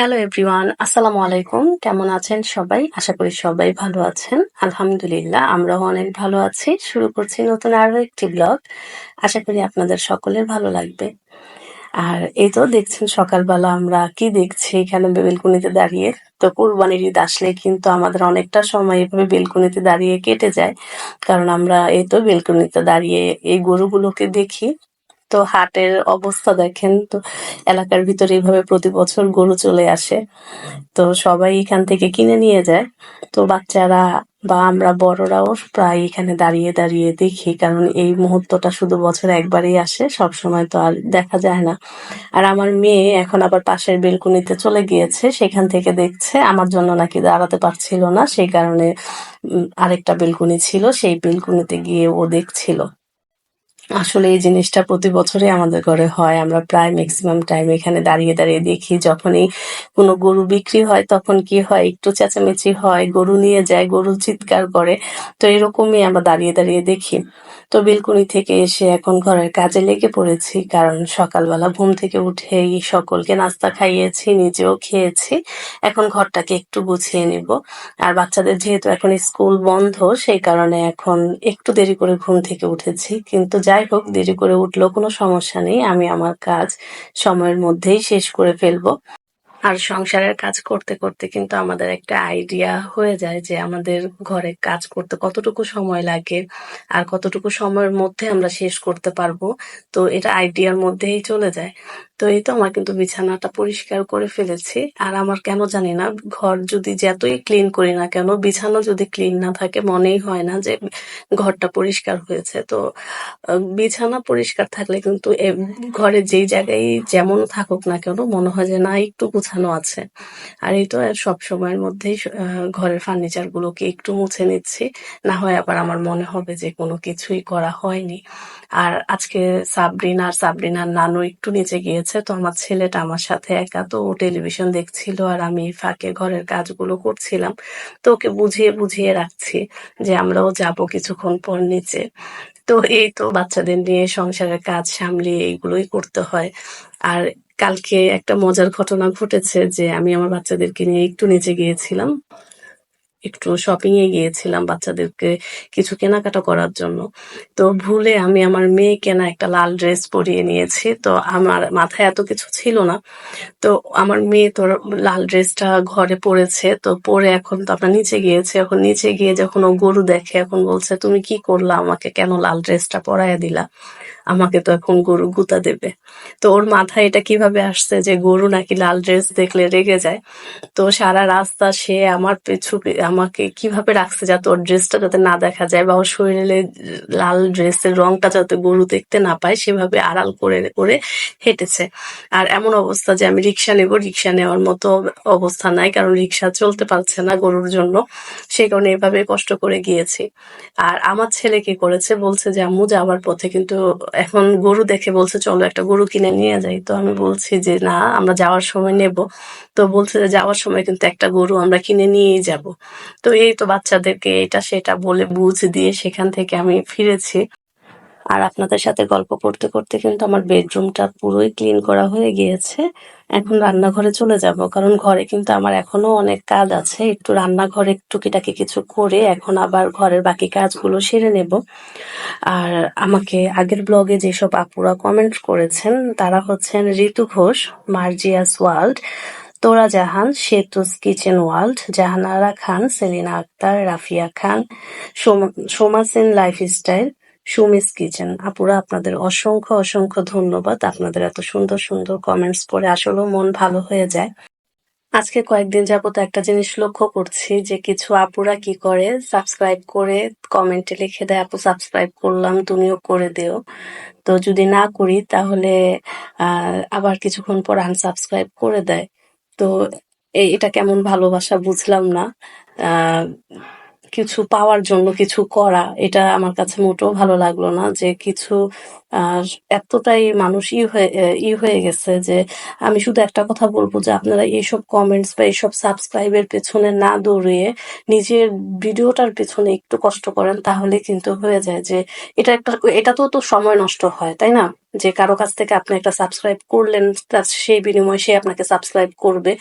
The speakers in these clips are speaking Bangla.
হ্যালো এভরিওয়ান, আসসালামু আলাইকুম। কেমন আছেন সবাই? আশা করি সবাই ভালো আছেন। আলহামদুলিল্লাহ, আমরাও অনেক ভালো আছি। শুরু করছি নতুন আরো একটি ব্লগ। আশা করি আপনাদের সকলের ভালো লাগবে। আর এই তো দেখছেন সকালবেলা আমরা কি দেখছি এখানে বেলকনিতে দাঁড়িয়ে। তো কোরবানির ঈদ আসলে কিন্তু আমাদের অনেকটা সময় এভাবে বেলকনিতে দাঁড়িয়ে কেটে যায়। কারণ আমরা এই তো বেলকনিতে দাঁড়িয়ে এই গরুগুলোকে দেখি। তো হাটের অবস্থা দেখেন তো, এলাকার ভিতরে এইভাবে প্রতি বছর গরু চলে আসে। তো সবাই এখান থেকে কিনে নিয়ে যায়। তো বাচ্চারা বা আমরা বড়রাও প্রায় এখানে দাঁড়িয়ে দাঁড়িয়ে দেখি, কারণ এই মুহূর্তটা শুধু বছরে একবারই আসে, সব সময় তো আর দেখা যায় না। আর আমার মেয়ে এখন আবার পাশের বেলকনিতে চলে গিয়েছে, সেখান থেকে দেখছে। আমার জন্য নাকি দাঁড়াতে পারছিল না, সেই কারণে আরেকটা বেলকনি ছিল, সেই বেলকনিতে গিয়ে ও দেখছিল। আসলে এই জিনিসটা প্রতি বছরই আমাদের ঘরে হয়। আমরা প্রায় ম্যাক্সিমাম টাইম এখানে দাঁড়িয়ে দাঁড়িয়ে দেখি। যখনই কোনো গরু বিক্রি হয় তখন কি হয়, একটু চেঁচামেচি হয়, গরু নিয়ে যায়, গরু চিৎকার করে। তো এরকমই আমরা দাঁড়িয়ে দাঁড়িয়ে দেখি। তো বেলকনি থেকে এসে এখন ঘরের কাজে লেগে পড়েছি, কারণ সকালবেলা ঘুম থেকে উঠেই সকলকে নাস্তা খাইয়েছি, নিজেও খেয়েছি। এখন ঘরটাকে একটু গুছিয়ে নিব। আর বাচ্চাদের যেহেতু এখন স্কুল বন্ধ, সেই কারণে এখন একটু দেরি করে ঘুম থেকে উঠেছি। কিন্তু যাই হোক, দেরি করে উঠলেও কোনো সমস্যা নেই, আমি আমার কাজ সময়ের মধ্যেই শেষ করে ফেলবো। আর সংসারের কাজ করতে করতে কিন্তু আমাদের একটা আইডিয়া হয়ে যায় যে আমাদের ঘরে কাজ করতে কতটুকু সময় লাগে আর কতটুকু সময়ের মধ্যে আমরা শেষ করতে পারবো। তো এটা আইডিয়ার মধ্যেই চলে যায়। তো এই তো আমার কিন্তু বিছানাটা পরিষ্কার করে ফেলেছি। আর আমার কেন জানি না, ঘর যদি যতই ক্লিন করি না কেন, বিছানা যদি ক্লিন না থাকে মনেই হয় না যে ঘরটা পরিষ্কার হয়েছে। তো বিছানা পরিষ্কার থাকলে কিন্তু ঘরে যেই জায়গায় যেমন থাকুক না কেন মনে হয় যে না, একটু গুছানো আছে। আর এই তো সব সময়ের মধ্যেই ঘরের ফার্নিচার গুলোকে একটু মুছে নিচ্ছি, না হয় আবার আমার মনে হবে যে কোনো কিছুই করা হয়নি। আর আজকে সাবরিনার নানু একটু নিচে গিয়েছে, তো আমার ছেলেটা আমার সাথে একা, তো ও টেলিভিশন দেখছিল আর আমি ফাঁকে ঘরের কাজগুলো করছিলাম। তো ওকে বুঝিয়ে বুঝিয়ে রাখছি যে আমরাও যাব কিছুক্ষণ পর নিচে। তো এই তো বাচ্চাদের নিয়ে সংসারের কাজ সামলিয়ে এইগুলোই করতে হয়। আর কালকে একটা মজার ঘটনা ঘটেছে যে আমি আমার বাচ্চাদেরকে নিয়ে একটু নিচে গিয়েছিলাম, একটু শপিং এ গিয়েছিলাম বাচ্চাদেরকে কিছু কেনাকাটা করার জন্য। তো ভুলে আমি আমার মেয়ে কেনা একটা লাল ড্রেস পরিয়ে নিয়েছি। তো আমার মাথায় এত কিছু ছিল না। তো আমার মেয়ে তো লাল ড্রেসটা ঘরে পড়েছে, তো পরে এখন তো আমরা নিচে গিয়েছি। এখন নিচে গিয়ে যখন ও গরু দেখে, এখন বলছে তুমি কি করলা, আমাকে কেন লাল ড্রেসটা পরাইয়া দিলা, আমাকে তো এখন গরু গুতা দেবে। তো ওর মাথায় এটা কিভাবে আসছে যে গরু নাকি লাল ড্রেস দেখলে রেগে যায়। তো সারা রাস্তা সে আমার আমাকে কিভাবে রাখছে যাতে ওর ড্রেসটা যাতে না দেখা যায়, বা ওর শরীরে লাল ড্রেসের রংটা যাতে গরু দেখতে না পায়, সেভাবে আড়াল করে করে হেঁটেছে। আর এমন অবস্থা যে আমি রিক্সা নেব, রিক্সা নেওয়ার মতো অবস্থা নাই, কারণ রিক্সা চলতে পারছে না গরুর জন্য। সেই কারণে এভাবে কষ্ট করে গিয়েছি। আর আমার ছেলে কি করেছে, বলছে যে আম্মু যাওয়ার পথে কিন্তু এখন গরু দেখে বলছে চলো একটা গরু কিনে নিয়ে যাই। তো আমি বলছি যে না, আমরা যাওয়ার সময় নেব। তো বলছে যে যাওয়ার সময় কিন্তু একটা গরু আমরা কিনে নিয়েই যাব। তো এই তো বাচ্চাদেরকে এটা সেটা বলে বুঝ দিয়ে সেখান থেকে আমি ফিরেছি। আর আপনাদের সাথে গল্প করতে করতে কিন্তু আমার বেডরুমটা পুরোই ক্লিন করা হয়ে গিয়েছে। এখন রান্নাঘরে চলে যাব, কারণ ঘরে কিন্তু আমার এখনো অনেক কাজ আছে। একটু রান্নাঘরে টুকিটাকি কিছু করে এখন আবার ঘরের বাকি কাজগুলো সেরে নেব। আর আমাকে আগের ব্লগে যেসব আপুরা কমেন্ট করেছেন তারা হচ্ছেন ঋতু ঘোষ, মার্জিয়াস ওয়ার্ল্ড, তোরা জাহান, সেতুস কিচেন ওয়ার্ল্ড, জাহানারা খান, সেলিনা আক্তার, রাফিয়া খান, সোমাসেন লাইফস্টাইল, সুমিস কিচেন। আপুরা, আপনাদের অসংখ্য অসংখ্য ধন্যবাদ। আপনাদের এত সুন্দর সুন্দর কমেন্টস পড়ে আসলেও মন ভালো হয়ে যায়। আজকে কয়েকদিন যাবত একটা জিনিস লক্ষ্য করছি যে কিছু আপুরা কি করে, সাবস্ক্রাইব করে কমেন্টে লিখে দেয় আপু সাবস্ক্রাইব করলাম, তুমিও করে দিও। তো যদি না করি তাহলে আবার কিছুক্ষণ পর আনসাবস্ক্রাইব করে দেয়। তো এটা কেমন ভালোবাসা বুঝলাম না। আহ কিছু পাওয়ার জন্য কিছু করা, এটা আমার কাছে মোটেও ভালো লাগলো না। যে কিছু আহ এতটাই মানুষ ই হয়ে গেছে যে আমি শুধু একটা কথা বলবো যে আপনারা এইসব কমেন্টস বা এইসব সাবস্ক্রাইবের পেছনে না দৌড়িয়ে নিজের ভিডিওটার পেছনে একটু কষ্ট করেন, তাহলে কিন্তু হয়ে যায় যে এটা তো সময় নষ্ট হয়, তাই না? যে কারো কাছ থেকে আপনি একটা সাবস্ক্রাইব করলেন, সেই বিনিময়ে সে আপনাকে সাবস্ক্রাইব করবে।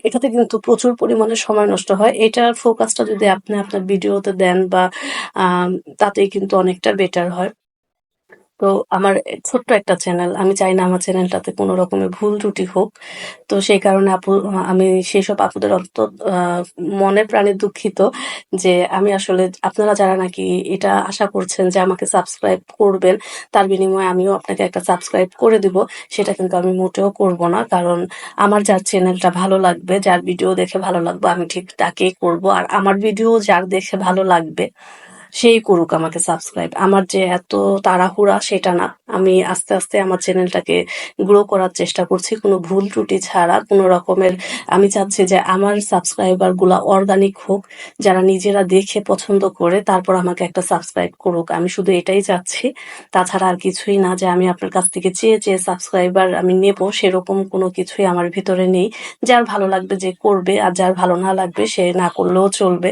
এটাতে কিন্তু প্রচুর পরিমাণে সময় নষ্ট হয়। এটার ফোকাসটা যদি আপনি আপনার ভিডিওতে দেন বা আম তাতেই কিন্তু অনেকটা বেটার হয়। তো আমার ছোট্ট একটা চ্যানেল। আমি চাই না আমার চ্যানেলটাতে কোনো রকমের ভুল ত্রুটি হোক। তো সেই কারণে আমি সেসব আপুদের আ মনে প্রাণে দুঃখিত যে আমি আসলে আপনারা যারা নাকি এটা আশা করছেন যে আমাকে সাবস্ক্রাইব করবেন, তার বিনিময়ে আমিও আপনাকে একটা সাবস্ক্রাইব করে দিব। সেটা কিন্তু আমি মোটেও করব না। কারণ আমার যার চ্যানেলটা ভালো লাগবে, যার ভিডিও দেখে ভালো লাগবে আমি ঠিক তাকেই করব। আর আমার ভিডিও যার দেখে ভালো লাগবে সেই করুক আমাকে সাবস্ক্রাইব। আমার যে এত তাড়াহুড়া সেটা না। আমি আস্তে, আস্তে আমার চ্যানেলটাকে গ্রো করার চেষ্টা করছি। কোনো ভুল ত্রুটি ছাড়া কোনো রকমের আমি চাচ্ছি যে আমার সাবস্ক্রাইবার গুলা অর্গানিক হোক। যারা নিজেরা দেখে পছন্দ করে তারপর আমাকে একটা সাবস্ক্রাইব করুক। আমি শুধু এটাই চাচ্ছি। তাছাড়া আর কিছুই না যে আমি আপনার কাছ থেকে চেয়ে, চেয়ে সাবস্ক্রাইবার আমি নেবো সেরকম কোনো কিছুই আমার ভিতরে নেই। যার ভালো লাগবে যে করবে আর যার ভালো না লাগবে সে না করলেও চলবে।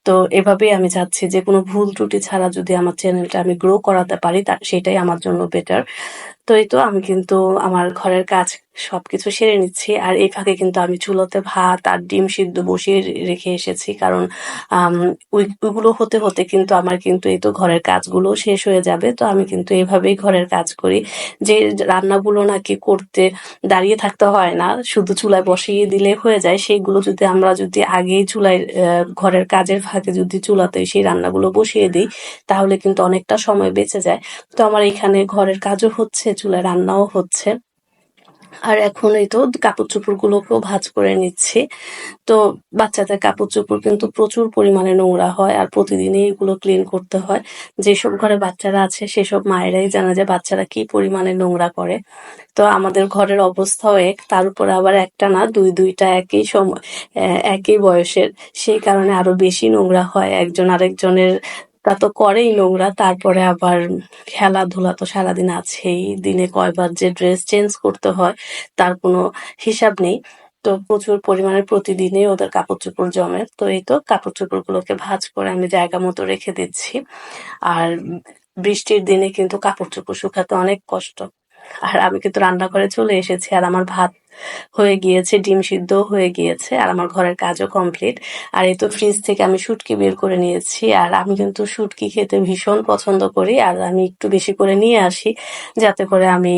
তো এভাবেই আমি চাচ্ছি যে কোনো ভুল ত্রুটি ছাড়া যদি আমার চ্যানেলটা আমি গ্রো করাতে পারি সেটাই আমার জন্য বেটার। তো এই তো আমি কিন্তু আমার ঘরের কাজ সবকিছু সেরে নিচ্ছি। আর এই ফাঁকে কিন্তু আমি চুলাতে ভাত আর ডিম সিদ্ধ বসিয়ে রেখে এসেছি। কারণ আম ওইগুলো হতে, হতে কিন্তু আমার কিন্তু এই তো ঘরের কাজগুলোও শেষ হয়ে যাবে। তো আমি কিন্তু এভাবেই ঘরের কাজ করি। যে রান্নাগুলো নাকি করতে দাঁড়িয়ে থাকতে হয় না, শুধু চুলায় বসিয়ে দিলে হয়ে যায়। সেইগুলো যদি আমরা যদি আগেই চুলায় ঘরের কাজের ফাঁকে যদি চুলাতে সেই রান্নাগুলো বসিয়ে দিই, তাহলে কিন্তু অনেকটা সময় বেঁচে যায়। তো আমার এখানে ঘরের কাজও হচ্ছে, চুলায় রান্নাও হচ্ছে। আর এখন এই তো কাপড়-চোপড়গুলোকেও ভাঁজ করে নিচ্ছি। তো বাচ্চাদের কাপড়-চোপড় কিন্তু প্রচুর পরিমাণে নোংরা হয় আর প্রতিদিনই এগুলো ক্লিন করতে হয়। যেসব ঘরে বাচ্চারা আছে সেসব মায়েরাই জানে যে বাচ্চারা কি পরিমাণে নোংরা করে। তো আমাদের ঘরের অবস্থাও এক, তার উপরে আবার একটা না ২ টা একই একই বয়সের। সেই কারণে আরো বেশি নোংরা হয়। একজন আরেকজনের তা তো করেই নোংরা। তারপরে আবার খেলাধুলা তো সারাদিন আছেই। দিনে কয়বার যে ড্রেস চেঞ্জ করতে হয় তার কোনো হিসাব নেই। তো প্রচুর পরিমাণে প্রতিদিনই ওদের কাপড়-চোপড় জমে। তো এই তো কাপড়-চোপড়গুলোকে ভাঁজ করে আমি জায়গা মতো রেখে দিচ্ছি। আর বৃষ্টির দিনে কিন্তু কাপড়-চোপড় শুকাতে অনেক কষ্ট। আর আমি কিন্তু রান্নাঘরে চলে এসেছি আর আমার ভাত হয়ে গিয়েছে, ডিম সিদ্ধও হয়ে গিয়েছে আর আমার ঘরের কাজও কমপ্লিট। আর এই তো ফ্রিজ থেকে আমি শুটকি বের করে নিয়েছি। আর আমি কিন্তু শুটকি খেতে ভীষণ পছন্দ করি। আর আমি একটু বেশি করে নিয়ে আসি যাতে করে আমি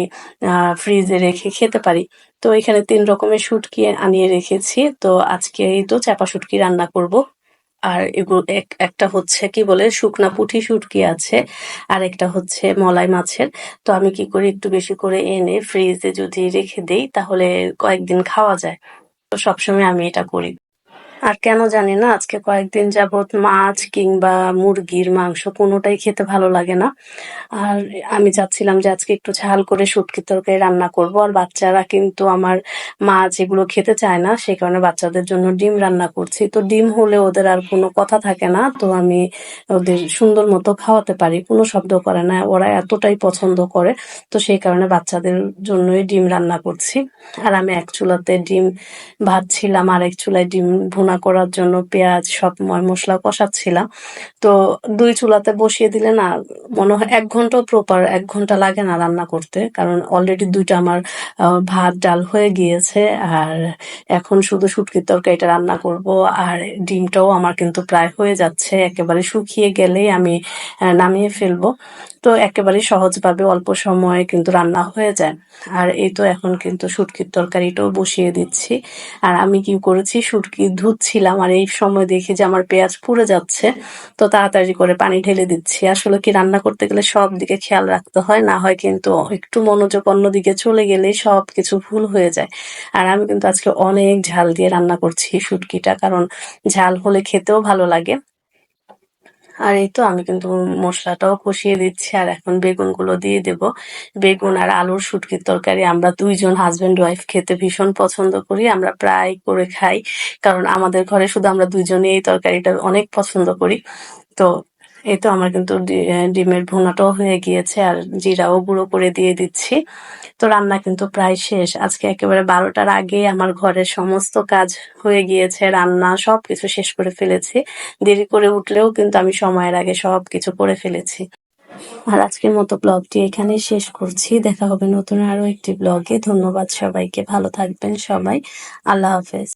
ফ্রিজে রেখে খেতে পারি। তো এখানে ৩ রকমের শুটকি আনিয়ে রেখেছি। তো আজকে এই তো চাপা শুটকি রান্না করব। আর একটা হচ্ছে কি বলে শুকনা পুঁটি শুটকি আছে। আরেকটা হচ্ছে মলাই মাছের। তো আমি কি করি একটু বেশি করে এনে ফ্রিজে যদি রেখে দেই তাহলে কয়েকদিন খাওয়া যায়। তো সবসময় আমি এটা করি। আর কেন জানি না আজকে কয়েকদিন যাবৎ মাছ কিংবা মুরগির মাংস কোনোটাই খেতে ভালো লাগে না। আর আমি চাচ্ছিলাম যে আজকে একটু ঝাল করে শুটকির তরকারি রান্না করব। আর বাচ্চারা কিন্তু আমার মাছ এগুলো খেতে চায় না। সে কারণে বাচ্চাদের জন্য ডিম রান্না করছি। তো ডিম হলে ওদের আর কোনো কথা থাকে না। তো আমি ওদের সুন্দর মতো খাওয়াতে পারি। কোনো শব্দ করে না। ওরা এতটাই পছন্দ করে। তো সেই কারণে বাচ্চাদের জন্যই ডিম রান্না করছি। আর আমি এক চুলাতে ডিম ভাজছিলাম, আরেক চুলায় ডিম ভুনা করার জন্য পেঁয়াজ সব মসলা কষাচ্ছিলাম। তো ২ চুলাতে বসিয়ে দিলে না মনে হয় ১ ঘন্টাও প্রপার ১ ঘন্টা লাগে না রান্না করতে। কারণ অলরেডি ২ টা আমার ভাত, ডাল হয়ে গিয়েছে। আর এখন শুধু শুটকির তরকারিটা রান্না করব। আর ডিমটাও আমার কিন্তু প্রায় হয়ে যাচ্ছে। একেবারে শুকিয়ে গেলেই আমি নামিয়ে ফেলবো। তো একেবারেই সহজভাবে অল্প সময়ে কিন্তু রান্না হয়ে যায়। আর এই তো এখন কিন্তু শুটকির তরকারিটাও বসিয়ে দিচ্ছি। আর আমি কি করেছি শুটকি ধুচ্ছিলাম আর এই সময় দেখি যে আমার পেঁয়াজ পুড়ে যাচ্ছে। তো তাড়াতাড়ি করে পানি ঢেলে দিচ্ছি। আসলে কি রান্না করতে গেলে সব দিকে খেয়াল রাখতে হয়। না হয় কিন্তু একটু মনোযোগ অন্যদিকে চলে গেলেই সবকিছু ভুল হয়ে যায়। আর আমি কিন্তু আজকে অনেক ঝাল দিয়ে রান্না করছি শুটকিটা। কারণ ঝাল হলে খেতেও ভালো লাগে। আর এই তো আমি কিন্তু মসলাটাও কষিয়ে দিচ্ছি আর এখন বেগুনগুলো দিয়ে দেব। বেগুন আর আলুর শুটকির তরকারি আমরা ২ জন হাসব্যান্ড ওয়াইফ খেতে ভীষণ পছন্দ করি। আমরা প্রায় করে খাই। কারণ আমাদের ঘরে শুধু আমরা ২ জনই এই তরকারিটা অনেক পছন্দ করি। তো এই তো আমার কিন্তু ডিমের ভুনাটাও হয়ে গিয়েছে আর জিরাও গুঁড়ো করে দিয়ে দিচ্ছি। তো রান্না কিন্তু প্রায় শেষ। আজকে একেবারে ১২ টার আগেই আমার ঘরের সমস্ত কাজ হয়ে গিয়েছে। রান্না সবকিছু শেষ করে ফেলেছি। দেরি করে উঠলেও কিন্তু আমি সময়ের আগে সবকিছু করে ফেলেছি। আর আজকের মতো ব্লগটি এখানেই শেষ করছি। দেখা হবে নতুন আরো একটি ব্লগে। ধন্যবাদ সবাইকে। ভালো থাকবেন সবাই। আল্লাহ হাফেজ।